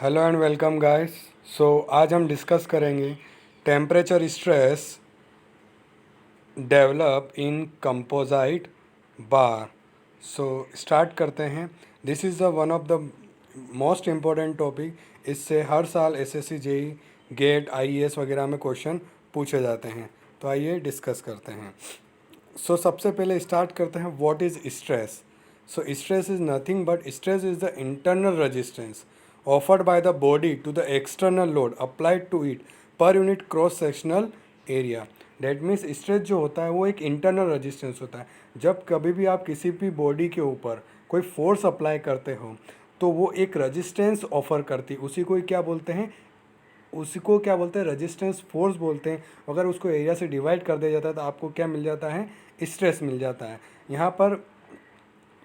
Hello and welcome guys. आज हम discuss करेंगे temperature stress develop in composite bar. Start करते हैं। This is the one of the most important topic. इससे हर साल एसएससी जेई गेट आईएएस वगैरह में क्वेश्चन पूछे जाते हैं। तो आइए डिस्कस करते हैं। सबसे पहले स्टार्ट करते हैं, what is stress. Stress is nothing but stress is the internal resistance offered by the body to the external load applied to it per unit cross sectional area. That means stress जो होता है वो एक internal resistance होता है। जब कभी भी आप किसी भी बॉडी के ऊपर कोई फोर्स अप्लाई करते हो तो वो एक रेजिस्टेंस ऑफर करती है। उसी को क्या बोलते हैं, रेजिस्टेंस फोर्स बोलते हैं। अगर उसको एरिया से डिवाइड कर दिया जाता है तो आपको क्या मिल जाता है, स्ट्रेस मिल जाता है। यहाँ पर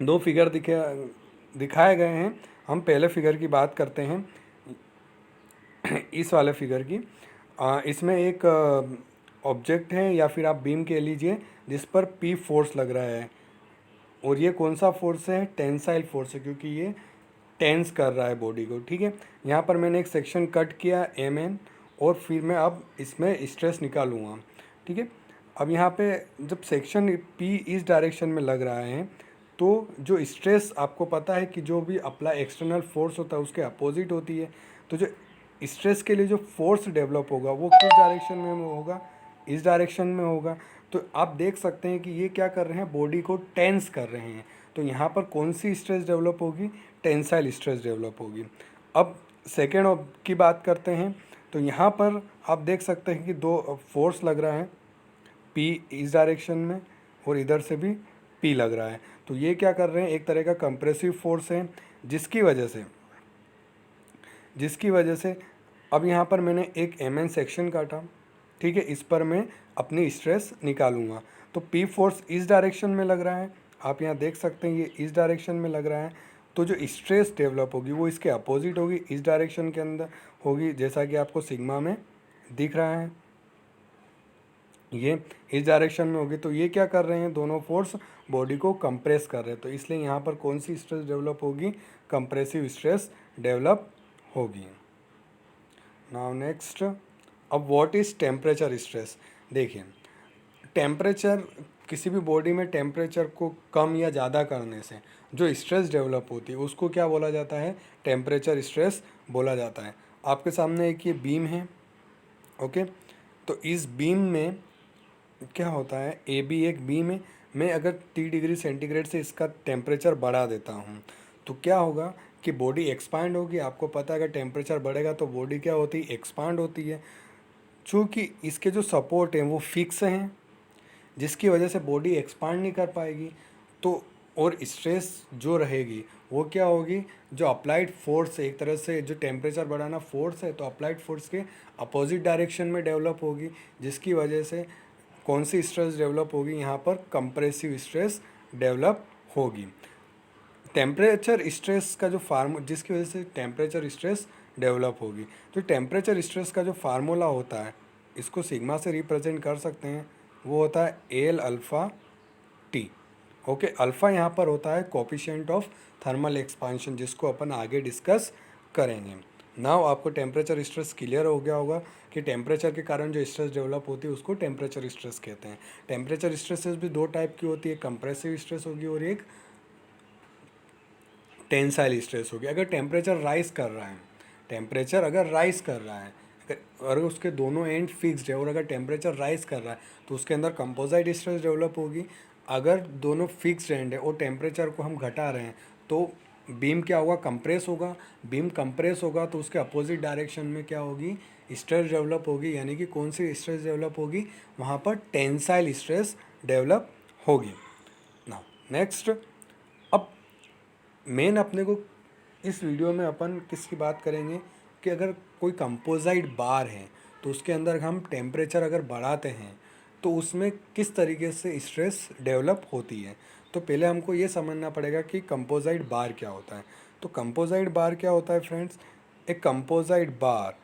दो फिगर दिखाए गए हैं। हम पहले फिगर की बात करते हैं, इस वाले फिगर की। इसमें एक ऑब्जेक्ट है या फिर आप बीम कह लीजिए जिस पर पी फोर्स लग रहा है। और ये कौन सा फोर्स है, टेंसाइल फोर्स है, क्योंकि ये टेंस कर रहा है बॉडी को। ठीक है, यहाँ पर मैंने एक सेक्शन कट किया एम एन, और फिर मैं अब इसमें स्ट्रेस निकालूंगा। ठीक है, अब यहाँ पे जब सेक्शन पी इस डायरेक्शन में लग रहा है तो जो स्ट्रेस आपको पता है कि जो भी अप्लाई एक्सटर्नल फोर्स होता है उसके अपोजिट होती है। तो जो स्ट्रेस के लिए जो फोर्स डेवलप होगा वो किस डायरेक्शन में होगा, इस डायरेक्शन में होगा। तो आप देख सकते हैं कि ये क्या कर रहे हैं, बॉडी को टेंस कर रहे हैं। तो यहाँ पर कौन सी स्ट्रेस डेवलप होगी, टेंसाइल स्ट्रेस डेवलप होगी। अब सेकेंड की बात करते हैं। तो यहाँ पर आप देख सकते हैं कि दो फोर्स लग रहा है, पी इस डायरेक्शन में और इधर से भी पी लग रहा है। तो ये क्या कर रहे हैं, एक तरह का कंप्रेसिव फोर्स है जिसकी वजह से अब यहाँ पर मैंने एक एम एन सेक्शन काटा। ठीक है, इस पर मैं अपनी स्ट्रेस निकालूंगा। तो पी फोर्स इस डायरेक्शन में लग रहा है, आप यहाँ देख सकते हैं ये इस डायरेक्शन में लग रहा है। तो जो स्ट्रेस डेवलप होगी वो इसके अपोजिट होगी, इस डायरेक्शन के अंदर होगी, जैसा कि आपको सिग्मा में दिख रहा है। ये इस डायरेक्शन में होगी। तो ये क्या कर रहे हैं, दोनों फोर्स बॉडी को कंप्रेस कर रहे हैं। तो इसलिए यहाँ पर कौन सी स्ट्रेस डेवलप होगी, कंप्रेसिव स्ट्रेस डेवलप होगी। नाउ नेक्स्ट, अब व्हाट इज टेम्परेचर स्ट्रेस। देखिए, टेम्परेचर, किसी भी बॉडी में टेम्परेचर को कम या ज़्यादा करने से जो स्ट्रेस डेवलप होती है उसको क्या बोला जाता है, टेम्परेचर स्ट्रेस बोला जाता है। आपके सामने एक ये बीम है। ओके, तो इस बीम में क्या होता है, ए बी एक बीम है। मैं अगर 30 डिग्री सेंटीग्रेड से इसका टेम्परेचर बढ़ा देता हूँ तो क्या होगा कि बॉडी एक्सपांड होगी। आपको पता है अगर टेम्परेचर बढ़ेगा तो बॉडी क्या होती है, एक्सपांड होती है। चूँकि इसके जो सपोर्ट हैं वो फिक्स हैं, जिसकी वजह से बॉडी एक्सपांड नहीं कर पाएगी। तो और स्ट्रेस जो रहेगी वो क्या होगी, जो अप्लाइड फोर्स है, एक तरह से जो टेम्परेचर बढ़ाना फोर्स है, तो अप्लाइड फोर्स के अपोजिट डायरेक्शन में डेवलप होगी, जिसकी वजह से कौन सी स्ट्रेस डेवलप होगी, यहाँ पर कंप्रेसिव स्ट्रेस डेवलप होगी। टेम्परेचर स्ट्रेस का जो जिसकी वजह से टेम्परेचर स्ट्रेस डेवलप होगी। तो टेम्परेचर स्ट्रेस का जो फार्मूला होता है इसको सिग्मा से रिप्रेजेंट कर सकते हैं, वो होता है L alpha T. Okay, alpha यहाँ पर होता है कोफिशिएंट ऑफ थर्मल एक्सपांशन, जिसको अपन आगे डिस्कस करेंगे। नाउ आपको टेम्परेचर स्ट्रेस क्लियर हो गया होगा कि टेम्परेचर के कारण जो स्ट्रेस डेवलप होती है उसको टेम्परेचर स्ट्रेस कहते हैं। टेम्परेचर स्ट्रेसेस भी दो टाइप की होती है, कंप्रेसिव स्ट्रेस होगी और एक टेंसाइल स्ट्रेस होगी। अगर टेम्परेचर राइज कर रहा है, टेम्परेचर अगर राइज कर रहा है, अगर उसके दोनों एंड फिक्स्ड है और अगर टेम्परेचर राइज कर रहा है तो उसके अंदर कंपोजिट स्ट्रेस डेवलप होगी। अगर दोनों फिक्स्ड एंड है और टेम्परेचर को हम घटा रहे हैं तो बीम क्या होगा, कंप्रेस होगा। बीम कंप्रेस होगा तो उसके अपोजिट डायरेक्शन में क्या होगी, स्ट्रेस डेवलप होगी। यानी कि कौन सी स्ट्रेस डेवलप होगी, वहाँ पर टेंसाइल स्ट्रेस डेवलप होगी। नाउ नेक्स्ट, अब मेन अपने को इस वीडियो में अपन किसकी बात करेंगे कि अगर कोई कंपोजिट बार है तो उसके अंदर हम टेम्परेचर अगर बढ़ाते हैं तो उसमें किस तरीके से स्ट्रेस डेवलप होती है। तो पहले हमको ये समझना पड़ेगा कि कंपोजिट बार क्या होता है। तो कंपोजिट बार क्या होता है फ्रेंड्स, एक composite bar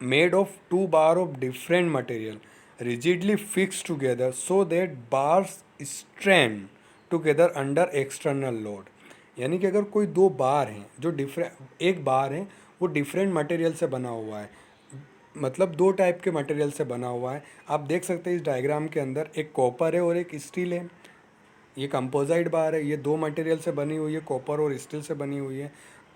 made of two bar of different material rigidly fixed together so that bars strand together under external load। यानी कि अगर कोई दो बार हैं जो डिफरेंट, एक बार है वो डिफरेंट मटेरियल से बना हुआ है, मतलब दो टाइप के मटेरियल से बना हुआ है। आप देख सकते हैं इस डायग्राम के अंदर एक कॉपर है और एक स्टील है। ये कंपोजिट बार है, ये दो मटेरियल से बनी हुई है, कॉपर और स्टील से बनी हुई है।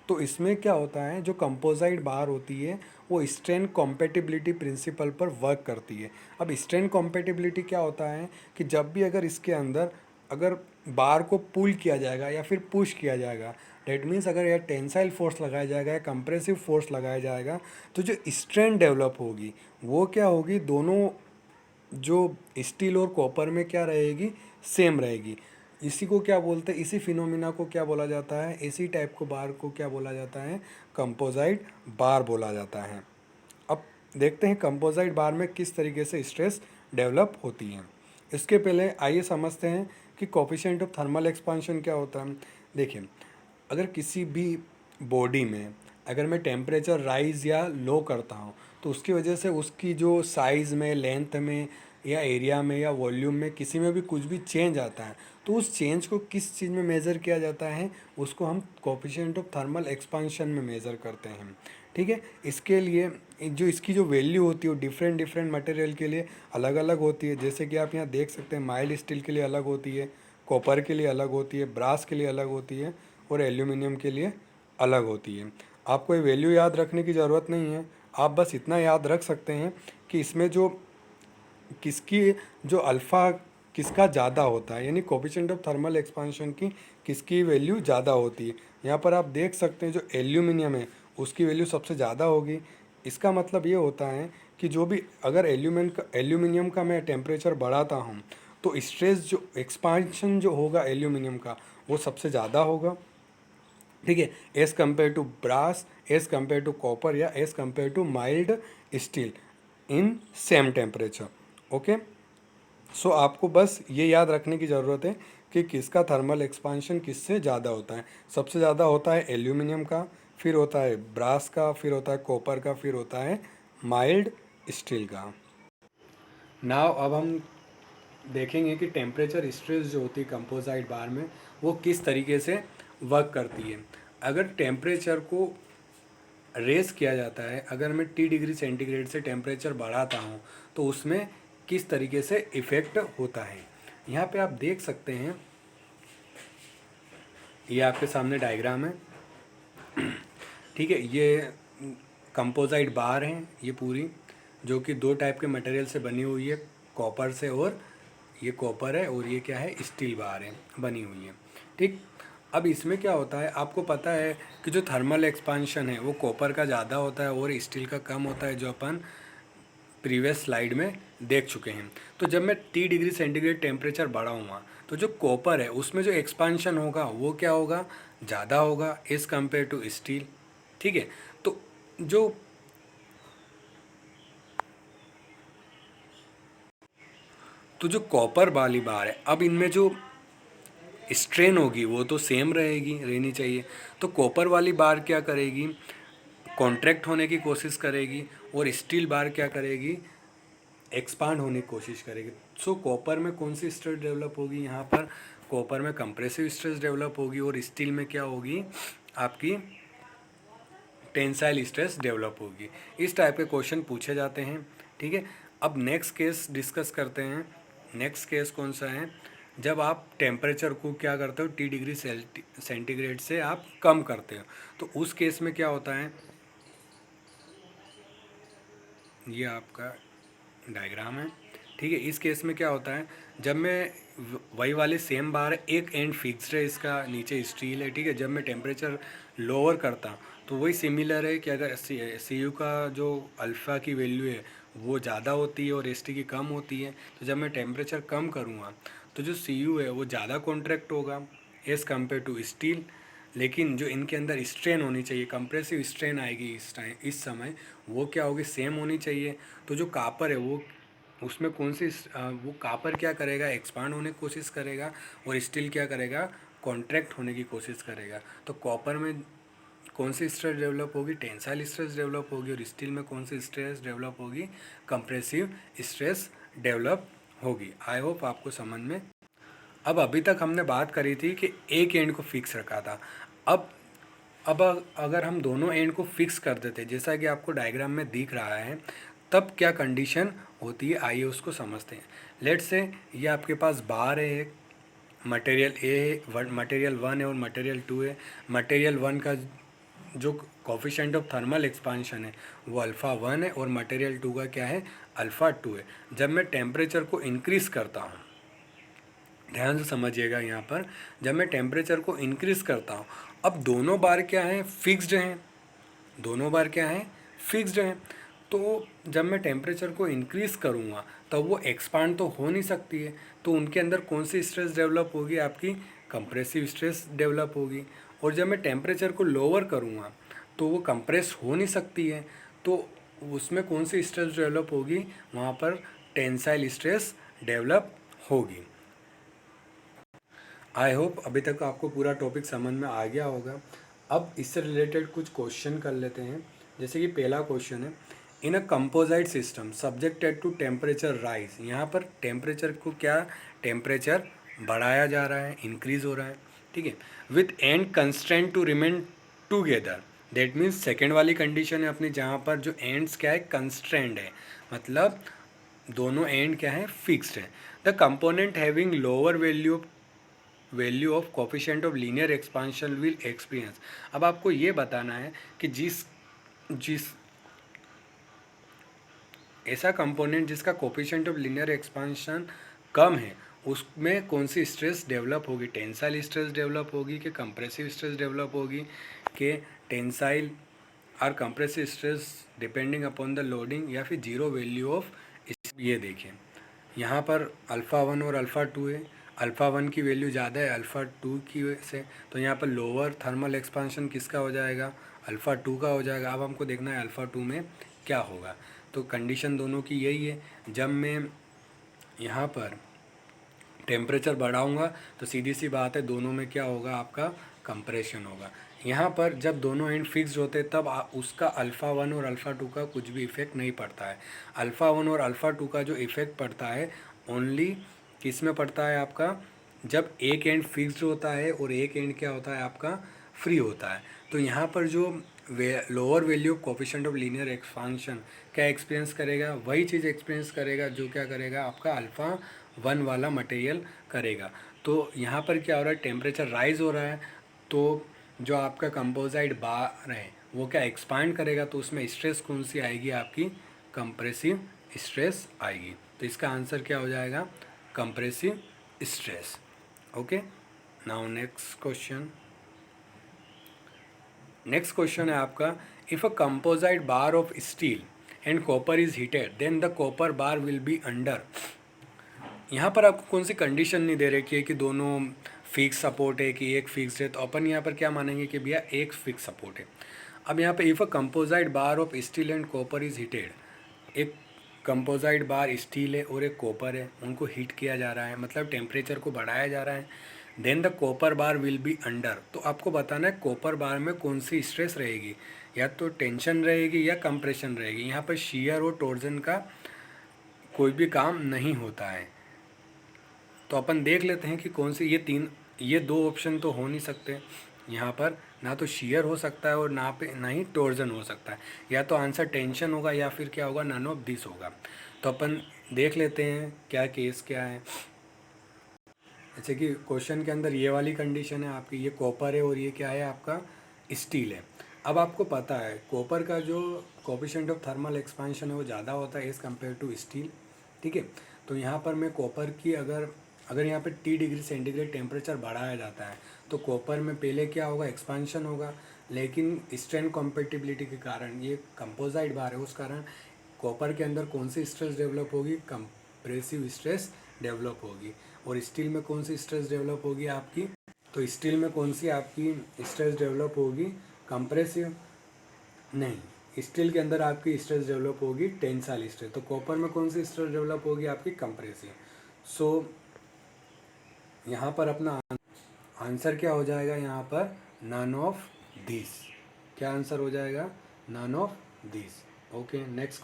तो इसमें क्या होता है, जो कंपोजिट बार होती है वो स्ट्रेन कॉम्पेटिबिलिटी प्रिंसिपल पर वर्क करती है। अब स्ट्रेन कॉम्पेटिबिलिटी क्या होता है कि जब भी अगर इसके अंदर अगर बार को पुल किया जाएगा या फिर पुश किया जाएगा, डेट मीन्स अगर यह टेंसाइल फोर्स लगाया जाएगा या कंप्रेसिव फोर्स लगाया जाएगा, तो जो स्ट्रेन डेवलप होगी वो क्या होगी, दोनों जो स्टील और कॉपर में क्या रहेगी, सेम रहेगी। इसी को क्या बोलते हैं, इसी फिनोमिना को क्या बोला जाता है, इसी टाइप को बार को क्या बोला जाता है, कंपोजिट बार बोला जाता है। अब देखते हैं कंपोजिट बार में किस तरीके से स्ट्रेस डेवलप होती है। इसके पहले आइए समझते हैं कि कोफिशिएंट ऑफ थर्मल एक्सपांशन क्या होता है। देखिए, अगर किसी भी बॉडी में अगर मैं टेम्परेचर राइज या लो करता हूँ, तो उसकी वजह से उसकी जो साइज़ में, लेंथ में या एरिया में या वॉल्यूम में किसी में भी कुछ भी चेंज आता है, तो उस चेंज को किस चीज़ में मेज़र किया जाता है, उसको हम कोफिशिएंट ऑफ थर्मल एक्सपांशन में मेज़र करते हैं। ठीक है, इसके लिए जो इसकी जो वैल्यू होती है वो डिफरेंट डिफरेंट मटेरियल के लिए अलग अलग होती है। जैसे कि आप यहाँ देख सकते हैं, माइल्ड स्टील के लिए अलग होती है, कॉपर के लिए अलग होती है, ब्रास के लिए अलग होती है और एल्यूमिनियम के लिए अलग होती है। आपको ये वैल्यू याद रखने की ज़रूरत नहीं है, आप बस इतना याद रख सकते हैं कि इसमें जो किसकी जो अल्फ़ा किसका ज़्यादा होता है, यानी कोफिशिएंट ऑफ थर्मल एक्सपांशन की किसकी वैल्यू ज़्यादा होती है। यहाँ पर आप देख सकते हैं जो एल्यूमिनियम है उसकी वैल्यू सबसे ज़्यादा होगी। इसका मतलब ये होता है कि जो भी अगर एल्यूमिनियम का मैं टेम्परेचर बढ़ाता हूँ, तो स्ट्रेस जो एक्सपांशन जो होगा एल्यूमिनियम का वो सबसे ज़्यादा होगा। ठीक है, as compare to brass, as compare to copper या as compare to mild steel in same temperature. Okay, so आपको बस ये याद रखने की ज़रूरत है कि किसका थर्मल एक्सपांशन किससे ज़्यादा होता है। सबसे ज़्यादा होता है एल्यूमिनियम का, फिर होता है ब्रास का, फिर होता है कॉपर का, फिर होता है माइल्ड स्टील का। नाउ अब हम देखेंगे कि टेम्परेचर स्ट्रेस जो होती है कंपोजिट बार में वो किस तरीके से वर्क करती है। अगर टेम्परेचर को रेस किया जाता है, अगर मैं T डिग्री सेंटीग्रेड से टेम्परेचर बढ़ाता हूँ, तो उसमें किस तरीके से इफ़ेक्ट होता है। यहाँ पे आप देख सकते हैं, ये आपके सामने डायग्राम है। ठीक है, ये कंपोजिट बार है ये पूरी, जो कि दो टाइप के मटेरियल से बनी हुई है, कॉपर से, और ये कॉपर है और ये क्या है, स्टील बार है बनी हुई है। ठीक, अब इसमें क्या होता है, आपको पता है कि जो थर्मल एक्सपांशन है वो कॉपर का ज़्यादा होता है और स्टील का कम होता है, जो अपन प्रीवियस स्लाइड में देख चुके हैं। तो जब मैं T डिग्री सेंटीग्रेड टेम्परेचर बढ़ाऊँगा, तो जो कॉपर है उसमें जो एक्सपांशन होगा वो क्या होगा, ज़्यादा होगा एज़ कम्पेयर टू स्टील। ठीक है, तो जो कॉपर वाली बार है, अब इनमें जो स्ट्रेन होगी वो तो सेम रहेगी, रहनी चाहिए। तो कॉपर वाली बार क्या करेगी, कॉन्ट्रैक्ट होने की कोशिश करेगी, और स्टील बार क्या करेगी, एक्सपांड होने की कोशिश करेगी। सो कॉपर में कौन सी स्ट्रेस डेवलप होगी, यहाँ पर कॉपर में कंप्रेसिव स्ट्रेस डेवलप होगी, और स्टील में क्या होगी, आपकी टेंसाइल स्ट्रेस डेवलप होगी। इस टाइप के क्वेश्चन पूछे जाते हैं। ठीक है, अब नेक्स्ट केस डिस्कस करते हैं। नेक्स्ट केस कौन सा है, जब आप टेम्परेचर को क्या करते हो, T डिग्री सेंटीग्रेड से आप कम करते हो, तो उस केस में क्या होता है, ये आपका डायग्राम है। ठीक है, इस केस में क्या होता है, जब मैं वही वाले सेम बार, एक एंड फिक्स्ड है इसका, नीचे स्टील है। ठीक है, जब मैं टेम्परेचर लोअर करता तो वही सिमिलर है कि अगर सी यू का जो अल्फ़ा की वैल्यू है वो ज़्यादा होती है और एस टी की कम होती है, तो जब मैं टेम्परेचर कम करूँगा तो जो सी यू है वो ज़्यादा कॉन्ट्रैक्ट होगा एज़ कम्पेयर टू स्टील। लेकिन जो इनके अंदर स्ट्रेन होनी चाहिए, कंप्रेसिव स्ट्रेन आएगी इस समय, वो क्या होगी, सेम होनी चाहिए। तो जो कापर है वो उसमें कौन सी वो कापर क्या करेगा, एक्सपांड होने की कोशिश करेगा, और स्टील क्या करेगा, कॉन्ट्रैक्ट होने की कोशिश करेगा। तो कॉपर में कौन सी स्ट्रेस डेवलप होगी, टेंसाइल स्ट्रेस डेवलप होगी, और स्टील में कौन सी स्ट्रेस डेवलप होगी, कंप्रेसिव स्ट्रेस डेवलप होगी। आई होप आपको समझ में। अब अभी तक हमने बात करी थी कि एक एंड को फिक्स रखा था। अब अब अगर हम दोनों एंड को फिक्स कर देते जैसा कि आपको डायग्राम में दिख रहा है, तब क्या कंडीशन होती है, आइए उसको समझते हैं। लेट्स से ये आपके पास बार है, एक मटेरियल ए है, मटेरियल 1 है और मटेरियल 2 है। मटेरियल 1 का जो कोफिशिएंट ऑफ थर्मल एक्सपांशन है वो अल्फ़ा 1 है और मटेरियल 2 का क्या है, अल्फ़ा 2 है। जब मैं टेम्परेचर को इंक्रीज़ करता हूँ, ध्यान से समझिएगा यहाँ पर, जब मैं टेम्परेचर को इंक्रीज़ करता हूँ, अब दोनों बार क्या हैं, फिक्स्ड हैं, दोनों बार क्या हैं, फिक्स्ड हैं। तो जब मैं टेम्परेचर को इंक्रीज़ करूँगा तब वो एक्सपांड तो हो नहीं सकती है, तो उनके अंदर कौन सी स्ट्रेस डेवलप होगी, आपकी कंप्रेसिव स्ट्रेस डेवलप होगी। और जब मैं टेम्परेचर को लोअर करूँगा तो वो कंप्रेस हो नहीं सकती है, तो उसमें कौन सी स्ट्रेस डेवलप होगी, वहाँ पर टेंसाइल स्ट्रेस डेवलप होगी। आई होप अभी तक आपको पूरा टॉपिक समझ में आ गया होगा। अब इससे रिलेटेड कुछ क्वेश्चन कर लेते हैं। जैसे कि पहला क्वेश्चन है, in a composite system subjected to temperature rise. यहाँ पर टेम्परेचर को क्या, टेम्परेचर बढ़ाया जा रहा है, इंक्रीज हो रहा है, ठीक है, with end constraint to remain together. That means second वाली कंडीशन है अपनी, जहाँ पर जो एंड्स क्या है, कंस्ट्रेंड है, मतलब दोनों एंड क्या है, फिक्स्ड है। The component having lower value of coefficient of linear expansion will experience. अब आपको ये बताना है कि जिस जिस ऐसा कंपोनेंट जिसका कोफिशिएंट ऑफ लीनियर एक्सपांशन कम है, उसमें कौन सी स्ट्रेस डेवलप होगी, टेंसाइल स्ट्रेस डेवलप होगी कि कंप्रेसिव स्ट्रेस डेवलप होगी, कि टेंसाइल और compressive stress depending upon the loading, या फिर जीरो वैल्यू ऑफ। ये देखें यहाँ पर अल्फ़ा 1 और अल्फ़ा 2 है, अल्फ़ा 1 की वैल्यू ज़्यादा है अल्फ़ा 2 की से, तो यहाँ पर लोअर थर्मल एक्सपांशन किसका हो जाएगा, अल्फ़ा 2 का हो जाएगा। अब हमको देखना है अल्फ़ा 2 में क्या होगा। तो कंडीशन दोनों की यही है, जब मैं यहाँ पर टेम्परेचर बढ़ाऊँगा तो सीधी सी बात है दोनों में क्या होगा, आपका कंप्रेशन होगा। यहाँ पर जब दोनों एंड फिक्स्ड होते तब उसका अल्फ़ा 1 और अल्फ़ा 2 का कुछ भी इफेक्ट नहीं पड़ता है। अल्फ़ा 1 और अल्फ़ा 2 का जो इफेक्ट पड़ता है ओनली किस में पड़ता है, आपका जब एक एंड फिक्स्ड होता है और एक एंड क्या होता है, आपका फ्री होता है। तो यहाँ पर जो lower value coefficient of linear expansion क्या एक्सपीरियंस करेगा, वही चीज़ एक्सपीरियंस करेगा जो क्या करेगा, आपका अल्फ़ा 1 वाला मटेरियल करेगा। तो यहाँ पर क्या हो रहा है, टेम्परेचर राइज हो रहा है, तो जो आपका कंपोजिट बार है वो क्या एक्सपांड करेगा, तो उसमें स्ट्रेस कौन सी आएगी, आपकी कंप्रेसिव स्ट्रेस आएगी। तो इसका आंसर क्या हो जाएगा, compressive stress. Okay, now next question है आपका, if a composite bar of steel and copper is heated then the copper bar will be under. यहाँ पर आपको कौन सी कंडीशन नहीं दे रखी है कि दोनों फिक्स सपोर्ट है कि एक फिक्स है, तो अपन यहाँ पर क्या मानेंगे कि भैया एक फिक्स सपोर्ट है। अब यहाँ पे if a composite bar of steel and copper is heated, एक कंपोजिट बार स्टील है और एक कॉपर है, उनको हीट किया जा रहा है, मतलब टेम्परेचर को बढ़ाया जा रहा है, then the copper bar will be under. तो आपको बताना है कॉपर बार में कौन सी स्ट्रेस रहेगी, या तो टेंशन रहेगी या कंप्रेशन रहेगी। यहाँ पर शियर और टॉर्जन का कोई भी काम नहीं होता है। तो अपन देख लेते हैं कि कौन सी ये दो ऑप्शन तो हो नहीं सकते यहाँ पर, ना तो शियर हो सकता है और ना ही टॉर्जन हो सकता है। या तो आंसर टेंशन होगा या फिर क्या होगा, नन ऑफ दिस होगा। तो अपन देख लेते हैं क्या केस क्या है। जैसे कि क्वेश्चन के अंदर ये वाली कंडीशन है आपकी, ये कॉपर है और ये क्या है, आपका स्टील है। अब आपको पता है कॉपर का जो कोफिशिएंट ऑफ थर्मल एक्सपांशन है वो ज़्यादा होता है एज़ कम्पेयर टू स्टील, ठीक है। तो यहाँ पर मैं कॉपर की अगर अगर यहाँ पे T डिग्री सेंटीग्रेड टेम्परेचर बढ़ाया जाता है तो कॉपर में पहले क्या होगा, एक्सपांशन होगा, लेकिन स्ट्रेन कॉम्पेटिबिलिटी के कारण, ये कंपोजिट बार है उस कारण कॉपर के अंदर कौन सी स्ट्रेस डेवलप होगी, कंप्रेसिव स्ट्रेस डेवलप होगी। और स्टील में कौन सी स्ट्रेस डेवलप होगी आपकी, तो स्टील में कौन सी आपकी स्ट्रेस डेवलप होगी, कंप्रेसिव नहीं, स्टील के अंदर आपकी स्ट्रेस डेवलप होगी टेंसाइल स्ट्रेस। तो कॉपर में कौन सी स्ट्रेस डेवलप होगी, आपकी कंप्रेसिव। सो यहाँ पर अपना आंसर क्या हो जाएगा, यहाँ पर नन ऑफ दिस। क्या आंसर हो जाएगा, none of this. Okay, next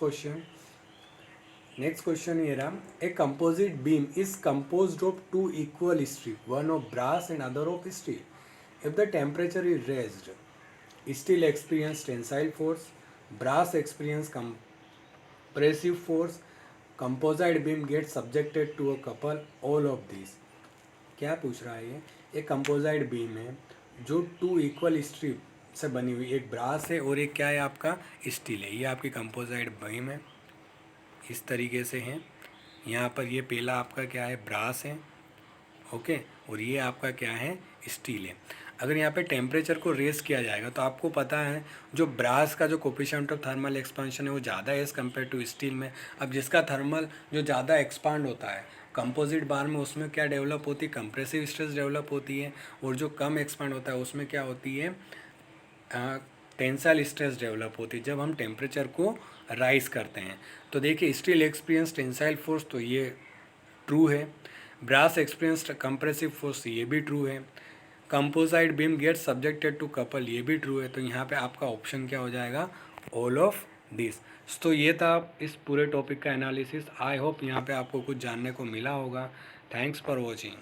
question ये रहा, a composite beam is composed of two equal strip, one of brass and other of steel. If the temperature is raised steel experience tensile force, brass experience compressive force, composite beam get subjected to a couple all of this. क्या पूछ रहा है ये? एक composite beam है जो 2 equal strip से बनी हुई, एक ब्रास है और एक क्या है आपका स्टील है। ये आपकी कंपोजिट बीम है, इस तरीके से है। यहाँ पर ये पहला आपका क्या है, ब्रास है, ओके, और ये आपका क्या है, स्टील है। अगर यहाँ पे टेम्परेचर को रेस किया जाएगा तो आपको पता है जो ब्रास का जो कोफिशिएंट ऑफ थर्मल एक्सपांशन है वो ज़्यादा है एज़ कम्पेयर टू स्टील में। अब जिसका थर्मल जो ज़्यादा एक्सपांड होता है कंपोजिट बार में, उसमें क्या डेवलप होती है, कंप्रेसिव स्ट्रेस डेवलप होती है, और जो कम एक्सपांड होता है उसमें क्या होती है, टेंसाइल स्ट्रेस डेवलप होती है जब हम टेम्परेचर को राइज करते हैं। तो देखिए स्टील एक्सपीरियंस टेंसाइल फोर्स, तो ये ट्रू है। ब्रास एक्सपीरियंस कंप्रेसिव फोर्स, ये भी ट्रू है। Composite beam get subjected to couple, ये भी ट्रू है। तो यहाँ पे आपका ऑप्शन क्या हो जाएगा, ऑल ऑफ दिस। तो ये था इस पूरे टॉपिक का एनालिसिस। आई होप यहाँ पे आपको कुछ जानने को मिला होगा। Thanks for watching.